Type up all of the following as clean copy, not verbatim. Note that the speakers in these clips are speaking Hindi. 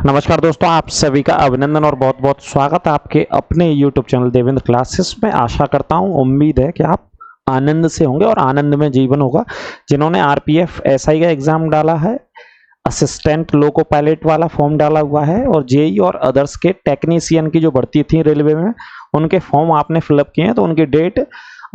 नमस्कार दोस्तों, आप सभी का अभिनंदन और बहुत बहुत स्वागत है आपके अपने YouTube चैनल देवेंद्र क्लासेस में। आशा करता हूं, उम्मीद है कि आप आनंद से होंगे और आनंद में जीवन होगा। जिन्होंने आरपीएफ एसआई का एग्जाम डाला है, असिस्टेंट लोको पायलट वाला फॉर्म डाला हुआ है और जेई और अदर्स के टेक्नीशियन की जो भर्ती थी रेलवे में, उनके फॉर्म आपने फिलअप किए हैं तो उनकी डेट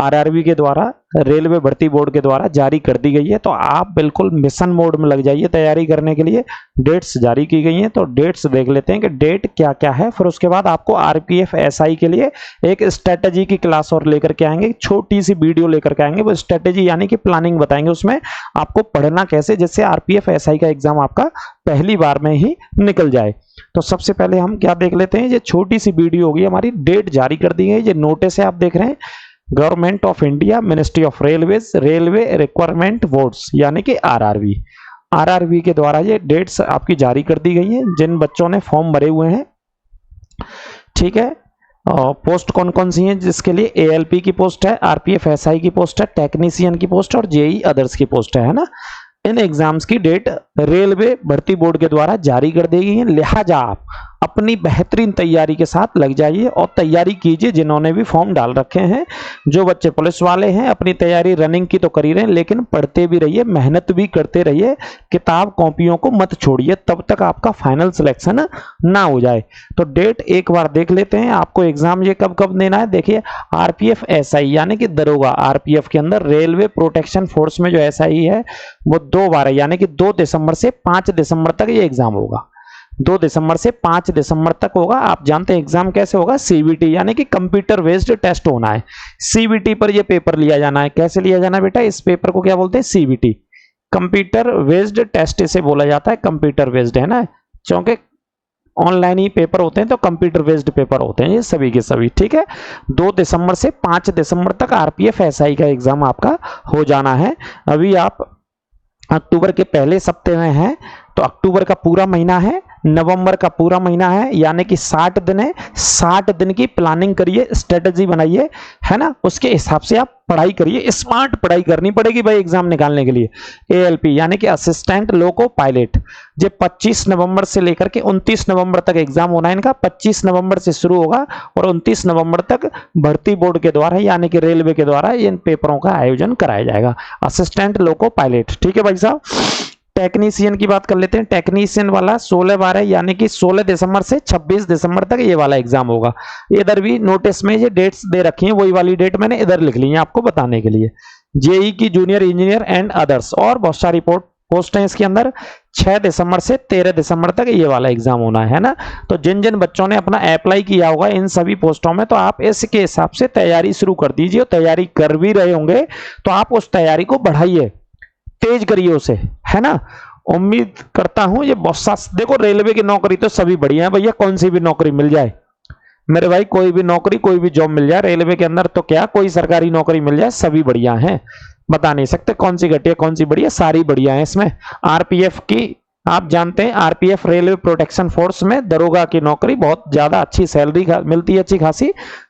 आरआरबी के द्वारा, रेलवे भर्ती बोर्ड के द्वारा जारी कर दी गई है। तो आप बिल्कुल मिशन मोड में लग जाइए तैयारी करने के लिए। डेट्स जारी की गई हैं तो डेट्स देख लेते हैं कि डेट क्या क्या है। फिर उसके बाद आपको आरपीएफ एसआई के लिए एक स्ट्रेटजी की क्लास और लेकर के आएंगे, छोटी सी वीडियो लेकर के आएंगे। वो स्ट्रेटजी यानी कि प्लानिंग बताएंगे, उसमें आपको पढ़ना कैसे, जिससे आरपीएफ एसआई का एग्जाम आपका पहली बार में ही निकल जाए। तो सबसे पहले हम क्या देख लेते हैं, ये छोटी सी वीडियो होगी हमारी। डेट जारी कर दी गई, ये नोटिस है आप देख रहे हैं, government of India, ministry of railways, railway requirement boards यानी कि आरआरबी। आरआरबी के द्वारा ये डेट्स आपकी जारी कर दी गई हैं जिन बच्चों ने फॉर्म भरे हुए हैं। ठीक है, पोस्ट कौन कौन सी हैं? जिसके लिए एएलपी की पोस्ट है, आरपीएफ एसआई की पोस्ट है, टेक्नीशियन की पोस्ट और जेई अदर्स की पोस्ट है ना। इन एग्जाम्स की डेट रेलवे भर्ती बोर्ड के द्वारा जारी कर दी गई है। लिहाजा आप अपनी बेहतरीन तैयारी के साथ लग जाइए और तैयारी कीजिए। जिन्होंने भी फॉर्म डाल रखे हैं, जो बच्चे पुलिस वाले हैं, अपनी तैयारी रनिंग की तो कर ही रहे हैं, लेकिन पढ़ते भी रहिए, मेहनत भी करते रहिए, किताब कॉपियों को मत छोड़िए तब तक आपका फाइनल सिलेक्शन ना हो जाए। तो डेट एक बार देख लेते हैं। आपको एग्जाम ये कब कब देना है, देखिए आरपीएफ एसआई यानी कि दरोगा, आरपीएफ के अंदर रेलवे प्रोटेक्शन फोर्स में जो एसआई है वो 2 बार है, यानी कि 2 दिसंबर से 5 दिसंबर तक ये एग्जाम होगा। 2 दिसंबर से 5 दिसंबर तक होगा। आप जानते हैं एग्जाम कैसे होगा, सीबीटी यानी कि कंप्यूटर बेस्ड टेस्ट होना है। सीबीटी पर ये पेपर लिया जाना है। कैसे लिया जाना है बेटा, इस पेपर को क्या बोलते हैं, सीबीटी, कंप्यूटर बेस्ड टेस्ट इसे बोला जाता है। कंप्यूटर बेस्ड है ना, क्योंकि ऑनलाइन ही पेपर होते हैं तो कंप्यूटर बेस्ड पेपर होते हैं ये सभी के सभी। ठीक है, 2 दिसंबर से 5 दिसंबर तक आरपीएफ एसआई का एग्जाम आपका हो जाना है। अभी आप अक्टूबर के पहले सप्ताह में हैं, तो अक्टूबर का पूरा महीना है, नवंबर का पूरा महीना है, यानी कि 60 दिन है। 60 दिन की प्लानिंग करिए, स्ट्रेटजी बनाइए, है ना। उसके हिसाब से आप पढ़ाई करिए, स्मार्ट पढ़ाई करनी पड़ेगी भाई एग्जाम निकालने के लिए। एएलपी यानी कि असिस्टेंट लोको पायलट, ये 25 नवंबर से लेकर के 29 नवंबर तक एग्जाम होना है इनका। 25 नवंबर से शुरू होगा और 29 नवंबर तक भर्ती बोर्ड के द्वारा यानी कि रेलवे के द्वारा इन पेपरों का आयोजन कराया जाएगा। असिस्टेंट लोको पायलट, ठीक है भाई साहब। टेक्नीशियन की बात कर लेते हैं। टेक्नीशियन वाला 16/12 यानी कि 16 दिसंबर से 26 दिसंबर तक ये वाला एग्जाम होगा। इधर भी नोटिस में ये डेट्स दे रखी हैं, वही वाली डेट मैंने इधर लिख ली है आपको बताने के लिए। जेई की जूनियर इंजीनियर एंड अदर्स और बहुत सारी पोस्ट हैं इसके अंदर। 6 दिसंबर से 13 दिसंबर तक ये वाला एग्जाम होना है ना। तो जिन जिन बच्चों ने अपना अप्लाई किया होगा इन सभी पोस्टों में, तो आप इसके हिसाब से तैयारी शुरू कर दीजिए। तैयारी कर भी रहे होंगे तो आप उस तैयारी को बढ़ाइए, तेज करिए उसे, है ना। उम्मीद करता हूं ये बहुत सा, देखो रेलवे की नौकरी तो सभी बढ़िया है भैया, कौन सी भी नौकरी मिल जाए मेरे भाई, कोई भी नौकरी कोई भी जॉब मिल जाए रेलवे के अंदर, तो क्या कोई सरकारी नौकरी मिल जाए, सभी बढ़िया हैं। बता नहीं सकते कौन सी घटिया कौन सी बढ़िया, सारी बढ़िया है इसमें। आरपीएफ की आप जानते हैं, आरपीएफ रेलवे प्रोटेक्शन फोर्स में दरोगा की नौकरी बहुत ज्यादा अच्छी सैलरी मिलती है, अच्छी खासी।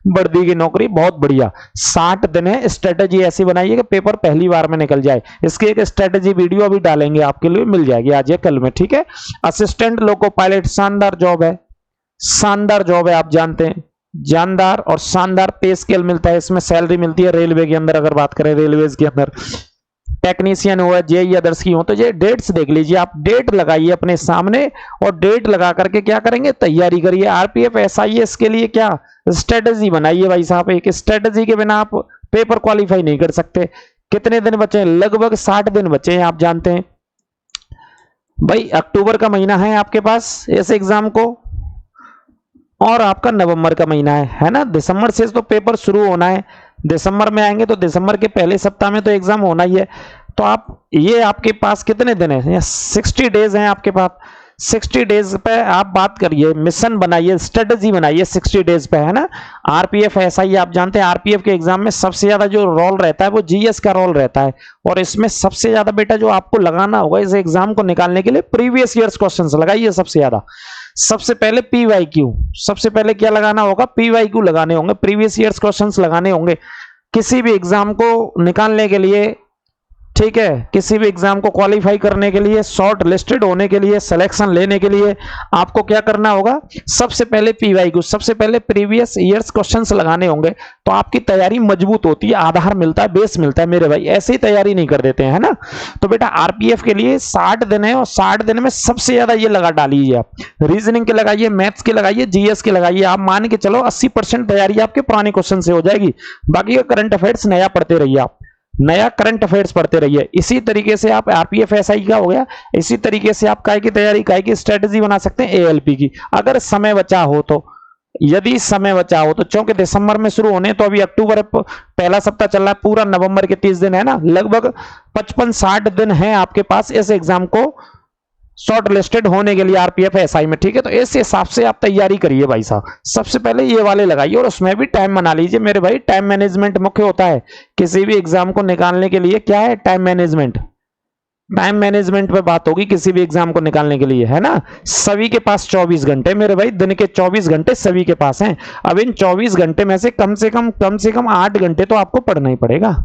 वर्दी की नौकरी बहुत बढ़िया। 60 दिन है। स्ट्रेटेजी ऐसी बनाइए कि पेपर पहली बार में निकल जाए। इसकी एक स्ट्रेटेजी वीडियो अभी डालेंगे, आपके लिए मिल जाएगी आज या कल में, ठीक है। असिस्टेंट लोको पायलट शानदार जॉब है, शानदार जॉब है, आप जानते हैं। जानदार और शानदार पे स्केल मिलता है इसमें, सैलरी मिलती है रेलवे के अंदर। अगर बात करें रेलवेज के अंदर, टेक्नीशियन हुआ, जेई अदर्स की हो, तो ये डेट्स देख लीजिए आप। डेट लगाइए अपने सामने और डेट लगा करके क्या करेंगे, तैयारी करिए। आरपीएफ एसआईएस के लिए क्या स्ट्रेटजी बनाइए भाई साहब। एक स्ट्रेटजी के बिना आप पेपर क्वालिफाई नहीं कर सकते। कितने दिन बचे हैं, लगभग 60 दिन बचे हैं, आप जानते हैं भाई। अक्टूबर का महीना है आपके पास इस एग्जाम को, और आपका नवंबर का महीना है ना। दिसंबर से तो पेपर शुरू होना है, दिसंबर में आएंगे तो दिसंबर के पहले सप्ताह में तो एग्जाम होना ही है। तो आप ये आपके पास कितने दिन है, 60 डेज हैं आपके पास। 60 डेज पे आप बात करिए, मिशन बनाइए, स्ट्रेटजी बनाइए 60 डेज पे, है ना। आरपीएफ एसआई आप जानते हैं, आरपीएफ के एग्जाम में सबसे ज्यादा जो रोल रहता है वो जीएस का रोल रहता है। और इसमें सबसे ज्यादा बेटा जो आपको लगाना होगा इस एग्जाम को निकालने के लिए, प्रीवियस ईयर्स क्वेश्चंस लगाइए सबसे ज्यादा। सबसे पहले पीवाईक्यू, सबसे पहले क्या लगाना होगा, पीवाईक्यू लगाने होंगे, प्रीवियस ईयर्स क्वेश्चंस लगाने होंगे। किसी भी एग्जाम को निकालने के लिए ठीक है, किसी भी एग्जाम को क्वालिफाई करने के लिए, शॉर्ट लिस्टेड होने के लिए, सिलेक्शन लेने के लिए आपको क्या करना होगा, सबसे पहले पीवाईक्यू, सबसे पहले प्रीवियस ईयर्स क्वेश्चंस लगाने होंगे, तो आपकी तैयारी मजबूत होती है, आधार मिलता है, बेस मिलता है मेरे भाई। ऐसे ही तैयारी नहीं कर देते हैं, है ना। तो बेटा आरपीएफ के लिए 60 दिन है और 60 दिन में सबसे ज्यादा ये लगा डालिए आप, रीजनिंग के लगाइए, मैथ्स के लगाइए, जीएस के लगाइए। आप मान के चलो 80% तैयारी आपके पुराने क्वेश्चन से हो जाएगी। बाकी का करंट अफेयर्स नया पढ़ते रहिए, आप नया करंट अफेयर्स पढ़ते रहिए। इसी तरीके से आप आरपीएफ एसआई का हो गया, इसी तरीके से आप काय की तैयारी, काय की स्ट्रेटेजी बना सकते हैं एएलपी की, अगर समय बचा हो तो। यदि समय बचा हो तो, क्योंकि दिसंबर में शुरू होने, तो अभी अक्टूबर पहला सप्ताह चल रहा है, पूरा नवंबर के 30 दिन है ना, लगभग 55-60 दिन है आपके पास इस एग्जाम को शॉर्ट लिस्टेड होने के लिए आरपीएफ एसआई में। ठीक है, तो इस हिसाब से आप तैयारी करिए भाई साहब। सबसे पहले ये वाले लगाइए और उसमें भी टाइम बना लीजिए मेरे भाई। टाइम मैनेजमेंट मुख्य होता है किसी भी एग्जाम को निकालने के लिए। क्या है टाइम मैनेजमेंट? टाइम मैनेजमेंट पे बात होगी किसी भी एग्जाम को निकालने के लिए, है ना। सभी के पास 24 घंटे मेरे भाई, दिन के 24 घंटे सभी के पास हैं। अब इन 24 घंटे में से कम से कम 8 घंटे तो आपको पढ़ना ही पड़ेगा।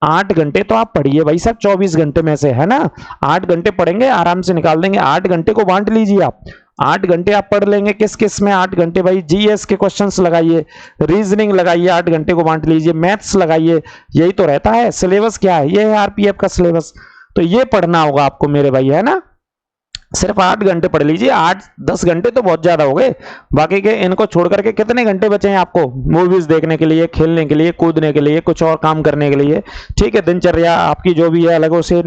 8 घंटे तो आप पढ़िए भाई साहब 24 घंटे में से, है ना। 8 घंटे पढ़ेंगे, आराम से निकाल देंगे। 8 घंटे को बांट लीजिए आप। 8 घंटे आप पढ़ लेंगे किस किस में? 8 घंटे भाई जीएस के क्वेश्चंस लगाइए, रीजनिंग लगाइए, 8 घंटे को बांट लीजिए, मैथ्स लगाइए। यही तो रहता है सिलेबस। क्या है ये? है आरपीएफ का सिलेबस। तो ये पढ़ना होगा आपको मेरे भाई, है ना। सिर्फ 8 घंटे पढ़ लीजिए। 8-10 घंटे तो बहुत ज्यादा हो गए। बाकी के इनको छोड़ करके कितने घंटे बचे हैं आपको? मूवीज देखने के लिए, खेलने के लिए, कूदने के लिए, कुछ और काम करने के लिए। ठीक है, दिनचर्या आपकी जो भी है अलग से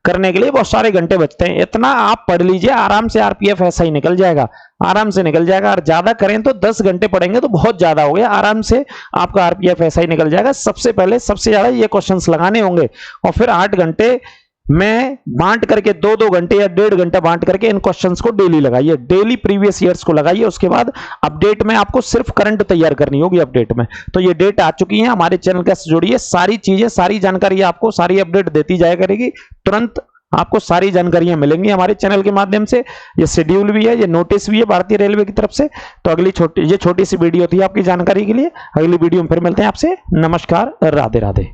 करने के लिए बहुत सारे घंटे बचते हैं। इतना आप पढ़ लीजिए, आराम से आरपीएफ ऐसा ही निकल जाएगा, आराम से निकल जाएगा। और ज्यादा करें तो 10 घंटे पढ़ेंगे तो बहुत ज्यादा हो गया, आराम से आपका आरपीएफ ऐसा ही निकल जाएगा। सबसे पहले सबसे ज्यादा ये क्वेश्चंस लगाने होंगे और फिर 8 घंटे में बांट करके 2-2 घंटे या 1.5 घंटा बांट करके इन क्वेश्चंस को डेली लगाइए, डेली प्रीवियस ईयर्स को लगाइए। उसके बाद अपडेट में आपको सिर्फ करंट तैयार करनी होगी अपडेट में। तो ये डेट आ चुकी है, हमारे चैनल के साथ जुड़िए। सारी चीजें, सारी जानकारी आपको, सारी अपडेट देती जाया करेगी। तुरंत आपको सारी जानकारियां मिलेंगी हमारे चैनल के माध्यम से। ये शेड्यूल भी है, ये नोटिस भी है भारतीय रेलवे की तरफ से। तो अगली छोटी सी वीडियो थी आपकी जानकारी के लिए। अगली वीडियो में फिर मिलते हैं आपसे। नमस्कार, राधे राधे।